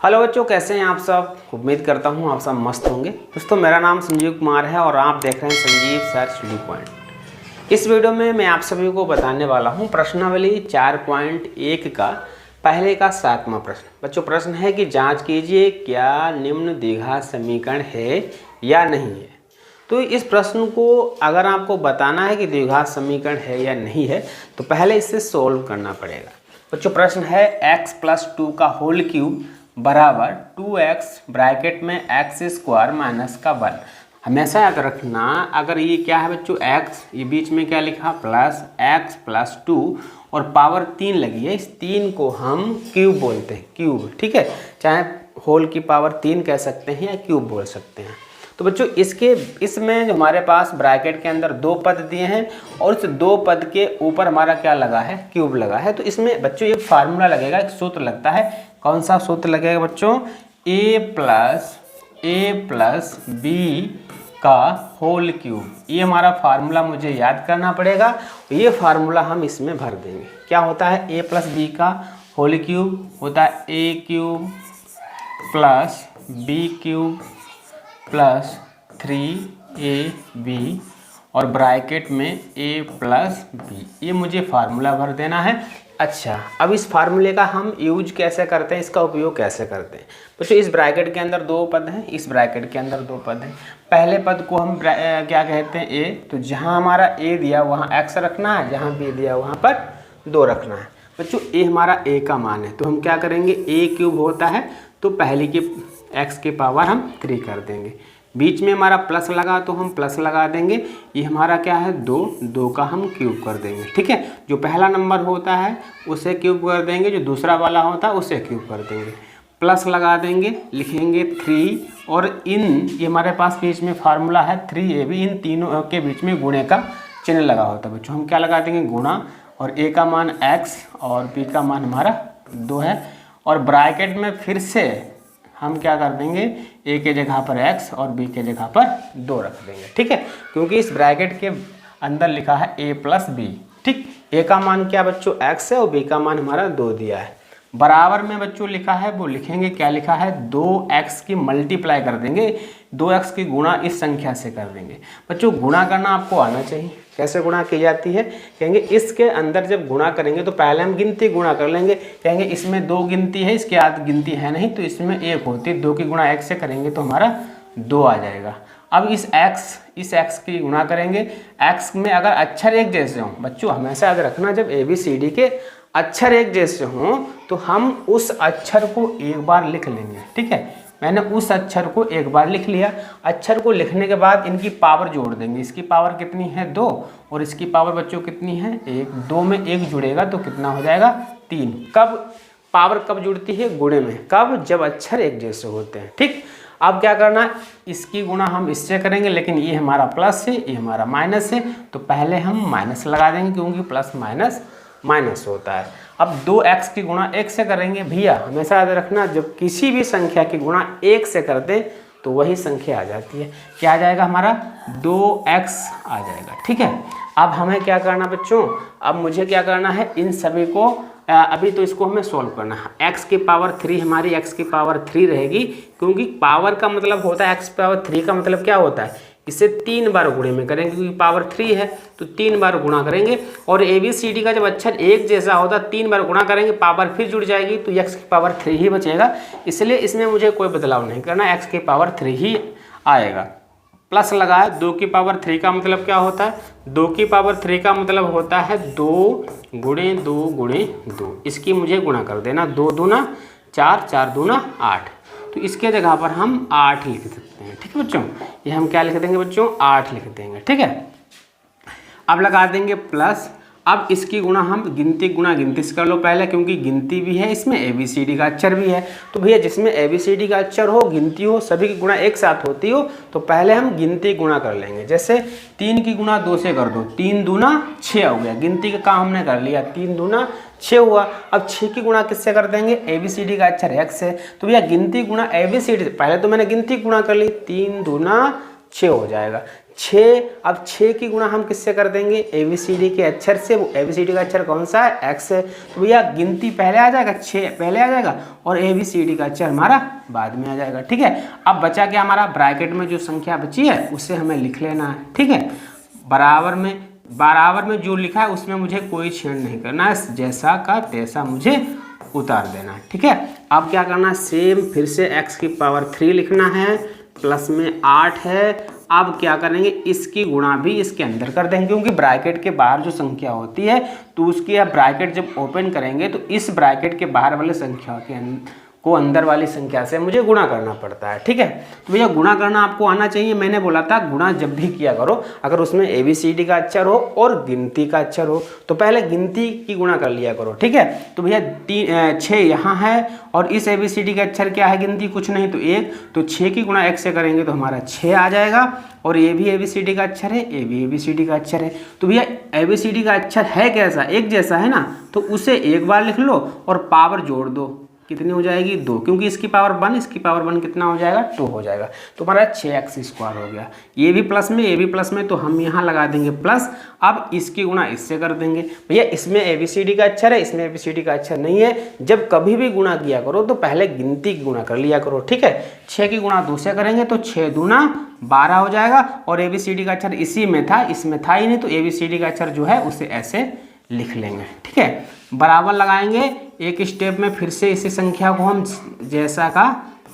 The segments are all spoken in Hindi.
हेलो बच्चों, कैसे हैं आप सब। उम्मीद करता हूं आप सब मस्त होंगे। दोस्तों, मेरा नाम संजीव कुमार है और आप देख रहे हैं संजीव सर स्टडी पॉइंट। इस वीडियो में मैं आप सभी को बताने वाला हूं प्रश्नावली 4.1 का पहले का 7वां प्रश्न। बच्चों, प्रश्न है कि जांच कीजिए क्या निम्न द्विघात समीकरण है या नहीं है। तो इस प्रश्न को अगर आपको बताना है कि द्विघात समीकरण है या नहीं है तो पहले इसे सोल्व करना पड़ेगा। बच्चों, प्रश्न है x+2 का होल क्यूब बराबर 2x ब्रैकेट में x² माइनस का 1। हमेशा याद रखना, अगर ये क्या है बच्चों x, ये बीच में क्या लिखा प्लस x+2 और पावर 3 लगी है, इस 3 को हम क्यूब बोलते हैं, क्यूब। ठीक है, चाहे होल की पावर 3 कह सकते हैं या क्यूब बोल सकते हैं। तो बच्चों इसमें जो हमारे पास ब्रैकेट के अंदर दो पद दिए हैं और इस दो पद के ऊपर हमारा क्या लगा है, क्यूब लगा है। तो इसमें बच्चों एक फार्मूला लगेगा, एक सूत्र लगता है। कौन सा सूत्र लगेगा बच्चों? a प्लस बी का होल क्यूब। ये हमारा फार्मूला मुझे याद करना पड़ेगा। ये फार्मूला हम इसमें भर देंगे। क्या होता है? a प्लस बी का होल क्यूब होता है a³ plus b³ plus 3ab और ब्रैकेट में a प्लस बी। ये मुझे फार्मूला भर देना है। अच्छा, अब इस फार्मूले का हम यूज कैसे करते हैं, इसका उपयोग कैसे करते हैं? बच्चों, इस ब्रैकेट के अंदर दो पद हैं, इस ब्रैकेट के अंदर दो पद हैं। पहले पद को हम क्या कहते हैं? a। तो जहाँ हमारा a दिया वहाँ x रखना है, जहाँ b दिया वहाँ पर 2 रखना है। बच्चों, a हमारा a का मान है तो हम क्या करेंगे, a³ होता है तो पहले की x की पावर हम 3 कर देंगे। बीच में हमारा प्लस लगा तो हम प्लस लगा देंगे। ये हमारा क्या है 2 का हम क्यूब कर देंगे। ठीक है, जो पहला नंबर होता है उसे क्यूब कर देंगे, जो दूसरा वाला होता है उसे क्यूब कर देंगे। प्लस लगा देंगे, लिखेंगे 3 और ये हमारे पास बीच में फार्मूला है 3ab, इन तीनों के बीच में गुणे का चिन्ह लगा होता है। बच्चों, हम क्या लगा देंगे? गुणा, और a का मान x और b का मान हमारा 2 है। और ब्रैकेट में फिर से हम क्या कर देंगे, a के जगह पर x और b के जगह पर 2 रख देंगे। ठीक है, क्योंकि इस ब्रैकेट के अंदर लिखा है a प्लस बी। ठीक, a का मान क्या बच्चों x है और b का मान हमारा 2 दिया है। बराबर में बच्चों लिखा है, वो लिखेंगे क्या लिखा है, 2x की मल्टीप्लाई कर देंगे, 2x की गुणा इस संख्या से कर देंगे। बच्चों, गुणा करना आपको आना चाहिए। कैसे गुणा की जाती है? कहेंगे इसके अंदर जब गुणा करेंगे तो पहले हम गिनती गुणा कर लेंगे। कहेंगे इसमें 2 गिनती है, इसके आगे गिनती है नहीं, तो इसमें 1 होती है। 2 की गुणा 1 से करेंगे तो हमारा 2 आ जाएगा। अब इस x की गुणा करेंगे। x में अगर अक्षर एक जैसे हों, बच्चों हमेशा याद रखना, जब ABCD के अक्षर एक जैसे हों तो हम उस अक्षर को एक बार लिख लेंगे। ठीक है, मैंने उस अक्षर को एक बार लिख लिया। अक्षर को लिखने के बाद इनकी पावर जोड़ देंगे। इसकी पावर कितनी है? 2 और इसकी पावर बच्चों कितनी है? 1। 2 में 1 जुड़ेगा तो कितना हो जाएगा? 3। पावर कब जुड़ती है? गुणे में। कब? जब अक्षर एक जैसे होते हैं। ठीक, अब क्या करना है, इसकी गुणा हम इससे करेंगे, लेकिन ये हमारा प्लस है, ये हमारा माइनस है, तो पहले हम माइनस लगा देंगे क्योंकि प्लस माइनस माइनस होता है। अब 2x की गुणा 1 से करेंगे। भैया हमेशा याद रखना, जब किसी भी संख्या की गुणा 1 से करते तो वही संख्या आ जाती है। क्या आ जाएगा? हमारा 2x आ जाएगा। ठीक है, अब हमें क्या करना बच्चों, अब मुझे क्या करना है, इन सभी को अभी तो इसको हमें सोल्व करना है। x की पावर 3 हमारी x की पावर 3 रहेगी, क्योंकि पावर का मतलब होता है x पावर 3 का मतलब क्या होता है, इसे 3 बार गुणे में करेंगे, क्योंकि पावर 3 है तो 3 बार गुणा करेंगे। और ABCD का जब अक्षर एक जैसा होता है 3 बार गुणा करेंगे, पावर फिर जुड़ जाएगी तो x की पावर 3 ही बचेगा। इसलिए इसमें मुझे कोई बदलाव नहीं करना, x की पावर 3 ही आएगा। प्लस लगा है, 2 की पावर 3 का मतलब क्या होता है? 2 की पावर 3 का मतलब होता है 2 गुणे 2 गुणे 2। इसकी मुझे गुणा कर देना, 2 दूना 4, 4 दूना 8। तो इसके जगह पर हम 8 लिख सकते हैं। ठीक है बच्चों, ये हम क्या लिख देंगे बच्चों? 8 लिख देंगे। ठीक है, अब लगा देंगे प्लस। अब इसकी गुणा हम गिनती गुणा गिनती से कर लो पहले, क्योंकि गिनती भी है इसमें, ABCD का अक्षर भी है। तो भैया जिसमें ABCD का अक्षर हो, गिनती हो, सभी की गुणा एक साथ होती हो, तो पहले हम गिनती गुणा कर लेंगे। जैसे 3 की गुणा 2 से कर दो, 3 दूना 6 हो गया। गिनती का काम हमने कर लिया, 3 दूना 6 हुआ। अब 6 की गुणा किससे कर देंगे? ABCD का अक्षर x है, तो भैया गिनती गुणा ABCD, पहले तो मैंने गिनती गुणा कर ली, 3 दूना 6 हो जाएगा। 6, अब 6 की गुणा हम किससे कर देंगे, ABCD के अक्षर से। वो ABCD का अक्षर कौन सा है, X है। तो भैया गिनती पहले आ जाएगा, 6 पहले आ जाएगा और ABCD का अक्षर हमारा बाद में आ जाएगा। ठीक है, अब बचा क्या हमारा, ब्रैकेट में जो संख्या बची है उसे हमें लिख लेना है। ठीक है, बराबर में जो लिखा है उसमें मुझे कोई छेड़ नहीं करना है, जैसा का तैसा मुझे उतार देना है। ठीक है, अब क्या करना है, सेम फिर से x की पावर 3 लिखना है, प्लस में 8 है। अब क्या करेंगे, इसकी गुणा भी इसके अंदर कर देंगे, क्योंकि ब्रैकेट के बाहर जो संख्या होती है तो उसकी अब ब्रैकेट जब ओपन करेंगे तो इस ब्रैकेट के बाहर वाले संख्या को अंदर वाली संख्या से मुझे गुणा करना पड़ता है। ठीक है, तो भैया गुणा करना आपको आना चाहिए। मैंने बोला था गुणा जब भी किया करो, अगर उसमें ABCD का अक्षर हो और गिनती का अक्षर हो तो पहले गिनती की गुणा कर लिया करो। ठीक है, तो भैया 6 यहाँ है और इस ABCD का अक्षर क्या है, गिनती कुछ नहीं तो 1, तो 6 की गुणा 1 से करेंगे तो हमारा 6 आ जाएगा। और ये भी ABCD का अक्षर है, ये भी ABCD का अक्षर है। तो भैया ABCD का अक्षर है कैसा, एक जैसा है ना, तो उसे एक बार लिख लो और पावर जोड़ दो, कितनी हो जाएगी 2, क्योंकि इसकी पावर 1, इसकी पावर 1 कितना हो जाएगा 2 हो जाएगा। तो हमारा 6x² हो गया। ये भी प्लस में तो हम यहाँ लगा देंगे प्लस। अब इसकी गुणा इससे कर देंगे। भैया इसमें ABCD का अक्षर है, इसमें ABCD का अक्षर नहीं है। जब कभी भी गुणा किया करो तो पहले गिनती की गुणा कर लिया करो। ठीक है, 6 की गुणा 2 से करेंगे तो 6 दूना 12 हो जाएगा। और ABCD का अक्षर इसी में था, इसमें था ही नहीं, तो ABCD का अक्षर जो है उसे ऐसे लिख लेंगे। ठीक है, बराबर लगाएंगे, एक स्टेप में फिर से इसी संख्या को हम जैसा का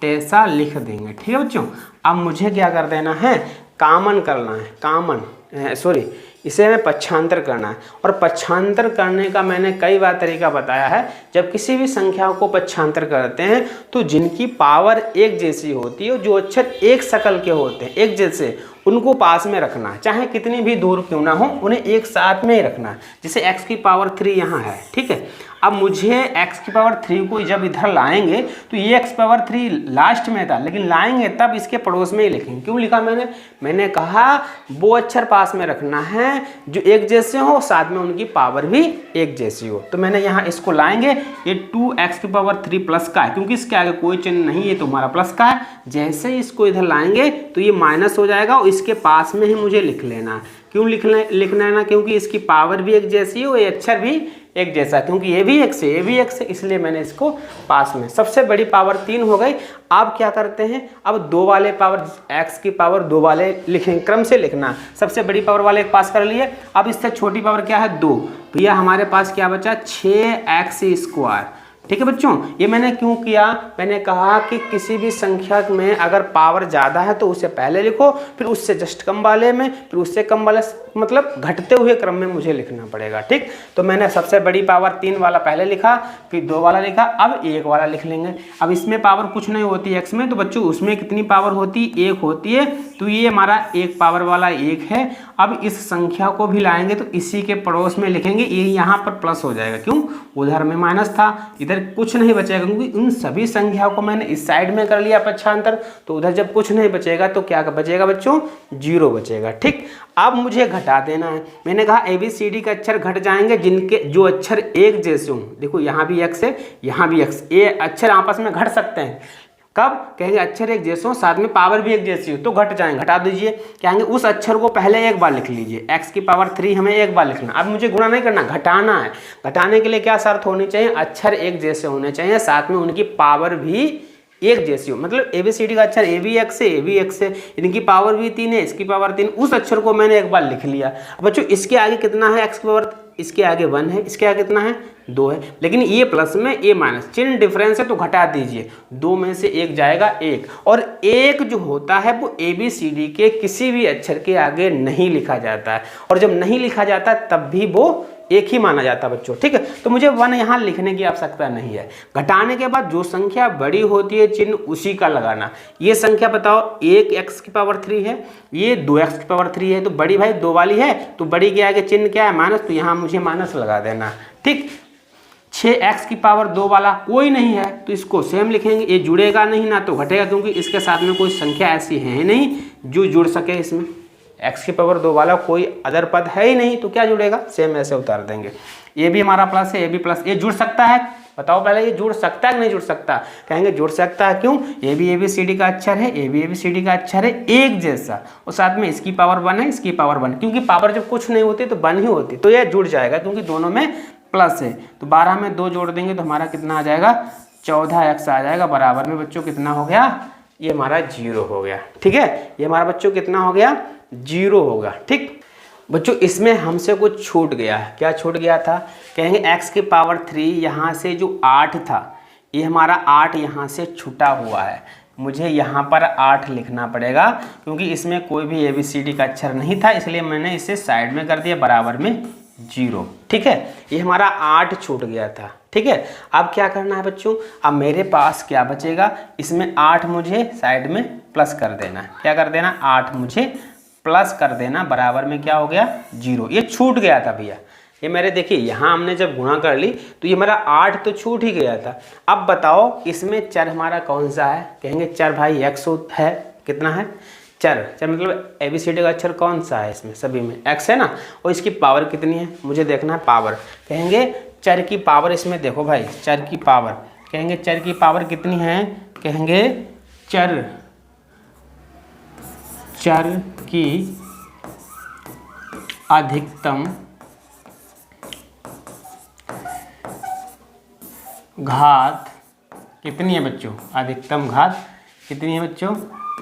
तैसा लिख देंगे। ठीक है बच्चों, अब मुझे क्या कर देना है, कॉमन करना है, इसे हमें पक्षांतर करना है। और पक्षांतर करने का मैंने कई बार तरीका बताया है। जब किसी भी संख्या को पक्षांतर करते हैं तो जिनकी पावर एक जैसी होती है, जो अक्षर एक शकल के होते हैं एक जैसे, उनको पास में रखना है, चाहे कितनी भी दूर क्यों ना हो, उन्हें एक साथ में ही रखना है। जैसे x की पावर 3 यहाँ है। ठीक है, अब मुझे x की पावर 3 को जब इधर लाएंगे तो ये x पावर 3 लास्ट में था, लेकिन लाएंगे तब इसके पड़ोस में ही लिखेंगे। क्यों लिखा मैंने कहा वो अक्षर पास में रखना है जो एक जैसे हो, साथ में उनकी पावर भी एक जैसी हो। तो मैंने यहाँ इसको लाएंगे, ये 2x की पावर 3 प्लस का है, क्योंकि इसके आगे कोई चिन्ह नहीं है तो हमारा प्लस का है। जैसे ही इसको इधर लाएंगे तो ये माइनस हो जाएगा और इसके पास में ही मुझे लिख लेना है। क्यों लिखना है ना, क्योंकि इसकी पावर भी एक जैसी हो, ये अक्षर भी एक जैसा, क्योंकि ये भी x है ये भी x है, इसलिए मैंने इसको पास में। सबसे बड़ी पावर 3 हो गई। अब क्या करते हैं, अब 2 वाले पावर x की पावर 2 वाले लिखेंगे, क्रम से लिखना। सबसे बड़ी पावर वाले पास कर लिए। अब इससे छोटी पावर क्या है 2। भैया हमारे पास क्या बचा 6x²। ठीक है बच्चों, ये मैंने क्यों किया, मैंने कहा कि किसी भी संख्या में अगर पावर ज़्यादा है तो उसे पहले लिखो, फिर उससे जस्ट कम वाले में, फिर उससे कम वाले, मतलब घटते हुए क्रम में मुझे लिखना पड़ेगा। ठीक, तो मैंने सबसे बड़ी पावर 3 वाला पहले लिखा, फिर 2 वाला लिखा, अब 1 वाला लिख लेंगे। अब इसमें पावर कुछ नहीं होती x में, तो बच्चों उसमें कितनी पावर होती, 1 होती है। तो ये हमारा 1 पावर वाला 1 है। अब इस संख्या को भी लाएंगे तो इसी के पड़ोस में लिखेंगे, ये यहाँ पर प्लस हो जाएगा। क्यों, उधर में माइनस था, इधर कुछ नहीं बचेगा, क्योंकि उन सभी संख्याओं को मैंने इस साइड में कर लिया पक्षांतर। तो उधर जब कुछ नहीं बचेगा तो क्या बचेगा बच्चों, 0 बचेगा। ठीक, अब मुझे घटा देना है। मैंने कहा ABCD के अक्षर घट जाएंगे जिनके जो अक्षर एक जैसे हों। देखो यहाँ भी x है, यहाँ भी x, ये अक्षर आपस में घट सकते हैं। कब कहेंगे अक्षर एक जैसे हो, साथ में पावर भी एक जैसी हो, तो घट जाएंगे। घटा दीजिए, कहेंगे उस अक्षर को पहले एक बार लिख लीजिए। x की पावर 3 हमें एक बार लिखना। अब मुझे गुणा नहीं करना, घटाना है। घटाने के लिए क्या शर्त होनी चाहिए, अक्षर एक जैसे होने चाहिए, साथ में उनकी पावर भी एक जैसी हो। मतलब ABCD का अक्षर A भी x है, A भी x है, इनकी पावर भी 3 है, इसकी पावर 3, उस अक्षर को मैंने एक बार लिख लिया। बच्चों इसके आगे कितना है, x की पावर, इसके आगे 1 है, इसके आगे कितना है 2 है, लेकिन ये प्लस में ये माइनस, चिन्ह डिफरेंस है तो घटा दीजिए। 2 में से 1 जाएगा 1, और 1 जो होता है वो ABCD के किसी भी अक्षर के आगे नहीं लिखा जाता है, और जब नहीं लिखा जाता तब भी वो एक ही माना जाता है बच्चों। ठीक है, तो मुझे 1 यहाँ लिखने की आवश्यकता नहीं है। घटाने के बाद जो संख्या बड़ी होती है चिन्ह उसी का लगाना। ये संख्या बताओ, 1x की पावर 3 है, ये 2x की पावर 3 है, तो बड़ी भाई 2 वाली है, तो बड़ी के आगे चिन्ह क्या है, माइनस, तो यहाँ मुझे माइनस लगा देना। ठीक, 6x की पावर 2 वाला कोई नहीं है तो इसको सेम लिखेंगे। ये जुड़ेगा नहीं ना तो घटेगा, क्योंकि इसके साथ में कोई संख्या ऐसी है नहीं जो जुड़ सके इसमें। x की पावर 2 वाला कोई अदर पद है ही नहीं, तो क्या जुड़ेगा, सेम ऐसे उतार देंगे। ये भी हमारा प्लस है, ये भी प्लस, ये जुड़ सकता है बताओ पहले, ये जुड़ सकता है कि नहीं जुड़ सकता? कहेंगे जुड़ सकता है। क्यों? ये भी ABCD का अक्षर है, ये भी ABCD का अक्षर है, एक जैसा, और साथ में इसकी पावर 1 है, इसकी पावर 1, क्योंकि पावर जब कुछ नहीं होती तो 1 ही होती, तो यह जुड़ जाएगा क्योंकि दोनों में प्लस है। तो 12 में 2 जोड़ देंगे तो हमारा कितना आ जाएगा? 14x आ जाएगा। बराबर में बच्चों कितना हो गया? ये हमारा 0 हो गया। ठीक है, ये हमारा बच्चों कितना हो गया? 0 होगा। ठीक बच्चों, इसमें हमसे कुछ छूट गया है। क्या छूट गया था? कहेंगे x की पावर 3 यहाँ से जो 8 था, ये हमारा 8 यहाँ से छूटा हुआ है, मुझे यहाँ पर 8 लिखना पड़ेगा क्योंकि इसमें कोई भी ABCD का अक्षर नहीं था, इसलिए मैंने इसे साइड में कर दिया, बराबर में 0। ठीक है, ये हमारा 8 छूट गया था। ठीक है, अब क्या करना है बच्चों? अब मेरे पास क्या बचेगा? इसमें 8 मुझे साइड में प्लस कर देना है। क्या कर देना? 8 मुझे प्लस कर देना, बराबर में क्या हो गया? 0। ये छूट गया था भैया, ये मेरे देखिए यहाँ हमने जब गुणा कर ली तो ये हमारा 8 तो छूट ही गया था। अब बताओ इसमें चर हमारा कौन सा है? कहेंगे चर भाई x है। कितना है? चर मतलब ABCD का अक्षर कौन सा है? इसमें सभी में x है ना, और इसकी पावर कितनी है मुझे देखना है, पावर। कहेंगे चर की पावर, इसमें देखो भाई चर की पावर, कहेंगे चर की पावर कितनी है? कहेंगे चर की अधिकतम घात कितनी है बच्चों? अधिकतम घात कितनी है बच्चों?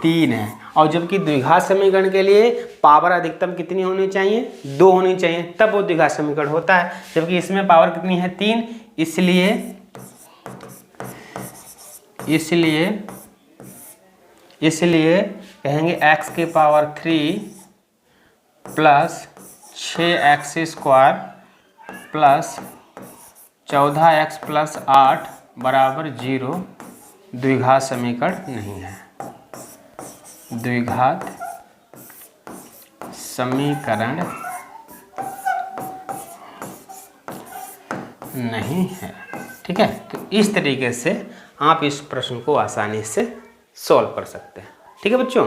3 है। और जबकि द्विघात समीकरण के लिए पावर अधिकतम कितनी होनी चाहिए? 2 होनी चाहिए, तब वो द्विघात समीकरण होता है, जबकि इसमें पावर कितनी है? 3। इसलिए कहेंगे x की power 3 plus 6x² plus 14x plus 8 बराबर 0 द्विघात समीकरण नहीं है। द्विघात समीकरण नहीं है। ठीक है, तो इस तरीके से आप इस प्रश्न को आसानी से सॉल्व कर सकते हैं। ठीक है बच्चों।